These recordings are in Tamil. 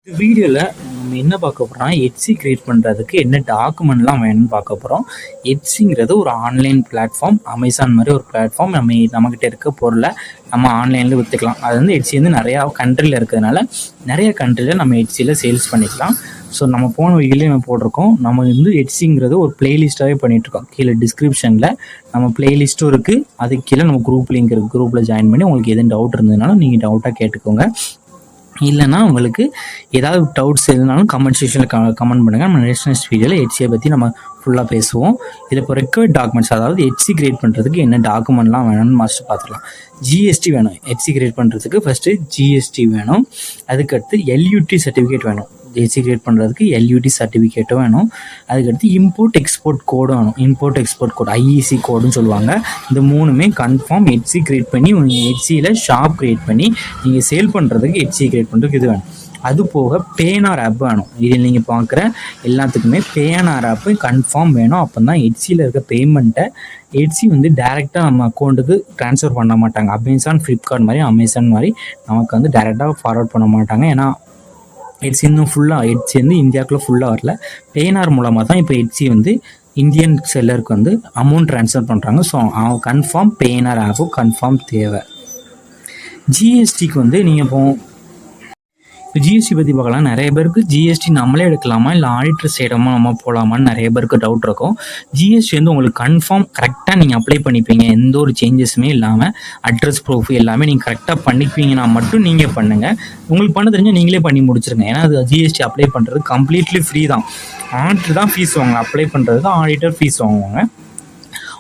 இந்த வீடியோவில் நம்ம என்ன பார்க்க போகிறோம்னா எட்சி கிரியேட் பண்ணுறதுக்கு என்ன டாக்குமெண்ட்லாம் வேணும்னு பார்க்க போகிறோம். எட்சிங்கிறது ஒரு ஆன்லைன் பிளாட்ஃபார்ம், அமேசான் மாதிரி ஒரு பிளாட்ஃபார்ம். நம்மக்கிட்ட இருக்க பொருளை நம்ம ஆன்லைனில் விற்றுக்கலாம். அது வந்து எட்சி வந்து நிறையா கண்ட்ரியில் இருக்கிறதுனால நிறைய கண்ட்ரியில் நம்ம எட்சியில் சேல்ஸ் பண்ணிக்கலாம். ஸோ நம்ம போன வீடியோலேயே நம்ம போட்டிருக்கோம். நம்ம வந்து எட்சிங்கிறது ஒரு பிளேலிஸ்ட்டாகவே பண்ணிகிட்ருக்கோம். கீழே டிஸ்கிரிப்ஷனில் நம்ம பிளேலிஸ்ட்டும் இருக்குது. அதுக்கு கீழே நம்ம குரூப் லிங்க் இருக்குது. குரூப்பில் ஜாயின் பண்ணி உங்களுக்கு எதுவும் டவுட் இருந்ததுனாலும் நீங்கள் டவுட்டாக கேட்டுக்கோங்க. இல்லைனா உங்களுக்கு ஏதாவது டவுட்ஸ் எதுனாலும் கமெண்ட் செக்ஷனில் கமெண்ட் பண்ணுங்கள். நம்ம நெக்ஸ்ட் வீடியோவில் எட்சியை பற்றி நம்ம ஃபுல்லாக பேசுவோம். இதில் இப்போ ரெக்வயர்ட் டாக்குமெண்ட்ஸ், அதாவது எட்சி கிரியேட் பண்ணுறதுக்கு என்ன டாக்குமெண்ட்லாம் வேணும்னு ஃபஸ்ட்டு பார்த்துக்கலாம். ஜிஎஸ்டி வேணும். எட்சி கிரியேட் பண்ணுறதுக்கு ஃபஸ்ட்டு ஜிஎஸ்டி வேணும். அதுக்கடுத்து எல்யூடி சர்டிஃபிகேட் வேணும். எட்சி கிரியேட் பண்ணுறதுக்கு எல்யூடி சர்டிஃபிகேட்டும் வேணும். அதுக்கடுத்து இம்போர்ட் எக்ஸ்போர்ட் கோடும் வேணும். இம்போர்ட் எக்ஸ்போர்ட் கோட் ஐஇசி கோடுன்னு சொல்லுவாங்க. இந்த மூணுமே கன்ஃபார்ம் எட்சி கிரியேட் பண்ணி நீங்கள் எட்சியில் ஷாப் கிரியேட் பண்ணி நீங்கள் சேல் பண்ணுறதுக்கு எட்சி கிரியேட் பண்ணுறதுக்கு இது வேணும். அது போக பேனார் ஆப் வேணும். இதில் நீங்கள் பார்க்குற எல்லாத்துக்குமே பேனார் ஆப்பு கன்ஃபார்ம் வேணும். அப்போ தான் எட்சியில் இருக்க பேமெண்ட்டை எட்சி வந்து டேரெக்டாக நம்ம அக்கௌண்ட்டுக்கு ட்ரான்ஸ்ஃபர் பண்ண மாட்டாங்க. அமேசான், ஃப்ளிப்கார்ட் மாதிரி அமேசான் மாதிரி நமக்கு வந்து டேரெக்டாக ஃபார்வர்ட் பண்ண மாட்டாங்க. ஏன்னா எட்சி இன்னும் ஃபுல்லாக எட்சி வந்து இந்தியாவுக்குள்ளே ஃபுல்லாக வரல. பேனார் மூலமாக தான் இப்போ எட்சி வந்து இந்தியன் செல்லருக்கு வந்து அமௌண்ட் ட்ரான்ஸ்ஃபர் பண்ணுறாங்க. ஸோ கன்ஃபார்ம் பேனார் ஆப்பு கன்ஃபார்ம் தேவை. ஜிஎஸ்டிக்கு வந்து நீங்கள் இப்போ ஜிஎஸ்டி பற்றி பார்க்கலாம். நிறைய பேருக்கு ஜிஎஸ்டி நம்மளே எடுக்கலாமா இல்லை ஆடிட்டர் சைடமாக நம்ம போகலாமான்னு நிறைய பேருக்கு டவுட் இருக்கும். ஜிஎஸ்டி வந்து உங்களுக்கு கன்ஃபார்ம் கரெக்டாக நீங்கள் அப்ளை பண்ணிப்பீங்க. எந்த ஒரு சேஞ்சஸுமே இல்லாமல் அட்ரஸ் ப்ரூஃப் எல்லாமே நீங்கள் கரெக்டாக பண்ணிப்பீங்கன்னா மட்டும் நீங்கள் பண்ணுங்கள். உங்களுக்கு பண்ண தெரிஞ்சால் நீங்களே பண்ணி முடிச்சிருங்க. ஏன்னா அது ஜிஎஸ்டி அப்ளை பண்ணுறது கம்ப்ளீட்லி ஃப்ரீ தான். ஆடிட்டர் தான் ஃபீஸ் வாங்குவாங்க. அப்ளை பண்ணுறதுக்கு ஆடிட்டர் ஃபீஸ் வாங்குவாங்க.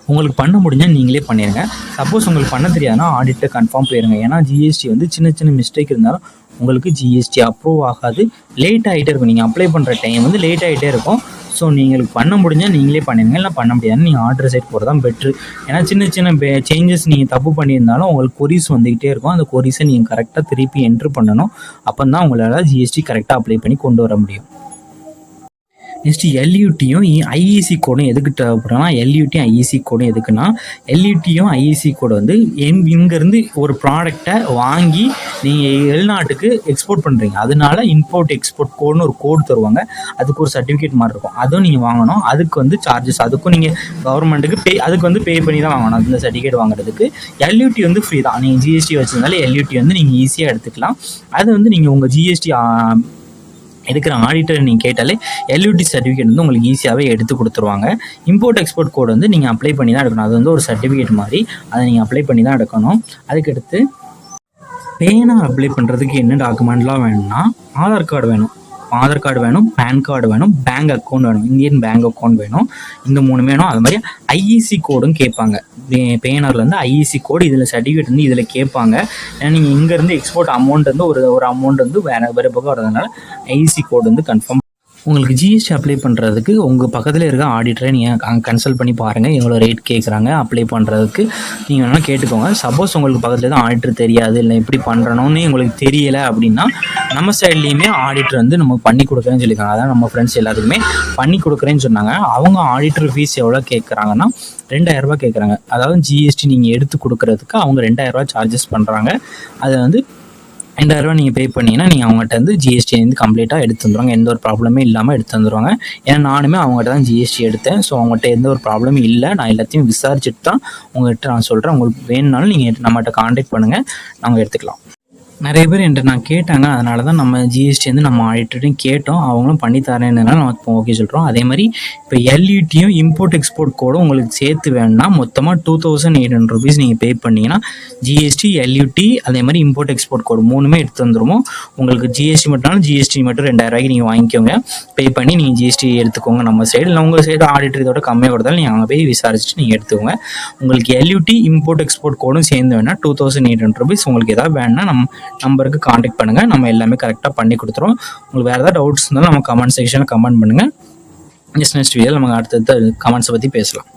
உங்களுக்கு பண்ண முடிஞ்சால் நீங்களே பண்ணிடுங்க. சப்போஸ் உங்களுக்கு பண்ண தெரியாதுன்னா ஆடிட்டர் கன்ஃபார்ம் போயிருங்க. ஏன்னா ஜிஎஸ்டி வந்து சின்ன சின்ன மிஸ்டேக் இருந்தாலும் உங்களுக்கு ஜிஎஸ்டி அப்ரூவ் ஆகாது. லேட் ஆகிட்டே இருக்கும். நீங்கள் அப்ளை பண்ணுற டைம் வந்து லேட் ஆகிட்டே இருக்கும். ஸோ நீங்களுக்கு பண்ண முடிஞ்சால் நீங்களே பண்ணிடுங்க. இல்லை பண்ண முடியாதுன்னு நீங்கள் ஆர்டர் சைட் போகிறது தான் பெட்ரு. ஏன்னா சின்ன சின்ன சேஞ்சஸ் நீங்கள் தப்பு பண்ணியிருந்தாலும் உங்களுக்கு கொரிஸ் வந்துக்கிட்டே இருக்கும். அந்த கொரிஸை நீங்கள் கரெக்டாக திருப்பி என்ட்ரு பண்ணணும். அப்போ தான் உங்களால் ஜிஎஸ்டி கரெக்டாக அப்ளை பண்ணி கொண்டு வர முடியும். நெக்ஸ்ட்டு எல்யூடியும் ஐஇசி கோடும் எதுக்கு தேவைப்படுறோன்னா, எல்யூடியும் ஐஇசி கோடும் எதுக்குன்னா, எல்யூடியும் ஐஇசி கோடு வந்து இங்கேருந்து ஒரு ப்ராடக்டை வாங்கி நீங்கள் வெளிநாட்டுக்கு எக்ஸ்போர்ட் பண்ணுறீங்க. அதனால இம்போர்ட் எக்ஸ்போர்ட் கோடுன்னு ஒரு கோடு தருவாங்க. அதுக்கு ஒரு சர்டிஃபிகேட் மாதிரி இருக்கும். அதுவும் நீங்கள் வாங்கணும். அதுக்கு வந்து சார்ஜஸ், அதுக்கும் நீங்கள் கவர்மெண்ட்டுக்கு அதுக்கு வந்து பே பண்ணி தான் வாங்கணும். அந்த சர்டிஃபிகேட் வாங்குறதுக்கு எல்யூடி வந்து ஃப்ரீ தான். நீங்கள் ஜிஎஸ்டி வச்சுருந்தாலும் எல்யூடி வந்து நீங்கள் ஈஸியாக எடுத்துக்கலாம். அது வந்து நீங்கள் உங்கள் ஜிஎஸ்டி எடுக்கிற ஆடிட்டர் நீங்கள் கேட்டாலே எல்யூடி சர்டிஃபிகேட் வந்து உங்களுக்கு ஈஸியாகவே எடுத்து கொடுத்துருவாங்க. இம்போர்ட் எக்ஸ்போர்ட் கோடு வந்து நீங்கள் அப்ளை பண்ணி தான் எடுக்கணும். அது வந்து ஒரு சர்டிஃபிகேட் மாதிரி, அதை நீங்கள் அப்ளை பண்ணி தான் எடுக்கணும். அதுக்கடுத்து பேனா அப்ளை பண்ணுறதுக்கு என்ன டாக்குமெண்ட்லாம் வேணும்னா, ஆதார் கார்டு வேணும். ஆதார் கார்டு வேணும், பேன் கார்டு வேணும், பேங்க் அக்கௌண்ட் வேணும், இந்தியன் பேங்க் அக்கௌண்ட் வேணும். இந்த மூணு வேணும். அது மாதிரி ஐஇசி கோடும் கேட்பாங்க. பேனரில் வந்து ஐஇசி கோடு இதில் சர்டிஃபிகேட் வந்து இதில் கேட்பாங்க. ஏன்னா நீங்கள் இங்கேருந்து எக்ஸ்போர்ட் அமௌண்ட் வந்து ஒரு அமௌண்ட் வந்து வேறு பக்கம் வரதுனால ஐஇசி கோடு வந்து கன்ஃபார்ம். உங்களுக்கு ஜிஎஸ்டி அப்ளை பண்ணுறதுக்கு உங்கள் பக்கத்தில் இருக்க ஆடிட்டரை நீங்கள் அங்கே கன்சல்ட் பண்ணி பாருங்கள். எவ்வளோ ரேட் கேட்குறாங்க அப்ளை பண்ணுறதுக்கு நீங்கள் வேணால் கேட்டுக்கோங்க. சப்போஸ் உங்களுக்கு பக்கத்தில் தான் ஆடிட்டர் தெரியாது, இல்லை எப்படி பண்ணுறணும்னு உங்களுக்கு தெரியலை அப்படின்னா, நம்ம சைட்லேயுமே ஆடிட்டர் வந்து நமக்கு பண்ணி கொடுக்குறேன்னு சொல்லியிருக்காங்க. அதான் நம்ம ஃப்ரெண்ட்ஸ் எல்லாத்துக்குமே பண்ணி கொடுக்குறேன்னு சொன்னாங்க. அவங்க ஆடிட்டர் ஃபீஸ் எவ்வளோ கேட்குறாங்கன்னா 2000 ரூபா கேட்குறாங்க. அதாவது ஜிஎஸ்டி நீங்கள் எடுத்து கொடுக்குறதுக்கு அவங்க 2000 ரூபா சார்ஜஸ் பண்ணுறாங்க. அதை வந்து 2000 ரூபா நீங்கள் பே பண்ணிங்கன்னா நீங்கள் அவங்ககிட்ட வந்து ஜிஎஸ்டி வந்து கம்ப்ளீட்டாக எடுத்து வந்துடுவாங்க. எந்த ஒரு ப்ராப்ளமே இல்லாமல் எடுத்து வந்துடுவாங்க. ஏன்னா நானுமே அவங்ககிட்ட தான் ஜிஎஸ்டி எடுத்தேன். ஸோ அவங்ககிட்ட எந்த ஒரு ப்ராப்ளமும் இல்லை. நான் எல்லாத்தையும் விசாரிச்சுட்டு தான் உங்கள்கிட்ட நான் சொல்கிறேன். உங்களுக்கு வேணுனாலும் நீங்கள் நம்மகிட்ட கான்டாக்ட் பண்ணுங்கள், நாங்கள் எடுத்துக்கலாம். நிறைய பேர் என்கிட்ட நான் கேட்டாங்க. அதனால தான் நம்ம ஜிஎஸ்டி வந்து நம்ம ஆடிட்டரையும் கேட்டோம். அவங்களும் பண்ணி தரேன்னால நம்ம இப்போ ஓகே சொல்கிறோம். அதே மாதிரி இப்போ எல்யூடியும் இம்போர்ட் எக்ஸ்போர்ட் கோடும் உங்களுக்கு சேர்த்து வேணும்னா மொத்தமாக 2800 rupees நீங்கள் பே பண்ணிங்கன்னா ஜிஎஸ்டி, எல்யூடி, அதே மாதிரி இம்போர்ட் எக்ஸ்போர்ட் கோடு மூணுமே எடுத்து வந்துடுவோம். உங்களுக்கு ஜிஎஸ்டி மட்டும் 2000 ரூபாய்க்கு நீங்கள் வாங்கிக்கோங்க. பே பண்ணி நீங்கள் ஜிஎஸ்டி எடுத்துக்கோங்க. நம்ம சைடு இல்லை உங்கள் சைடு ஆடிட்டர் இதோட கம்மியாக கொடுத்தாலும் நீங்கள் அங்கே போய் விசாரிச்சுட்டு நீங்கள் எடுத்துக்கோங்க. உங்களுக்கு எல்யூடி இம்போர்ட் எக்ஸ்போர்ட் கோடும் சேர்ந்து வேணால் 2800 rupees. உங்களுக்கு எதாவது வேணுன்னா நம்பருக்கு காண்டாக்ட் பண்ணுங்கள். நம்ம எல்லாமே கரெக்டாக பண்ணி கொடுத்துருவோம். உங்களுக்கு வேறு ஏதாவது டவுட்ஸ் இருந்தாலும் நம்ம கமெண்ட் செக்ஷனில் கமெண்ட் பண்ணுங்கள். நெக்ஸ்ட் வீடியோவில் நம்ம அடுத்தடுத்த கமெண்ட்ஸை பற்றி பேசலாம்.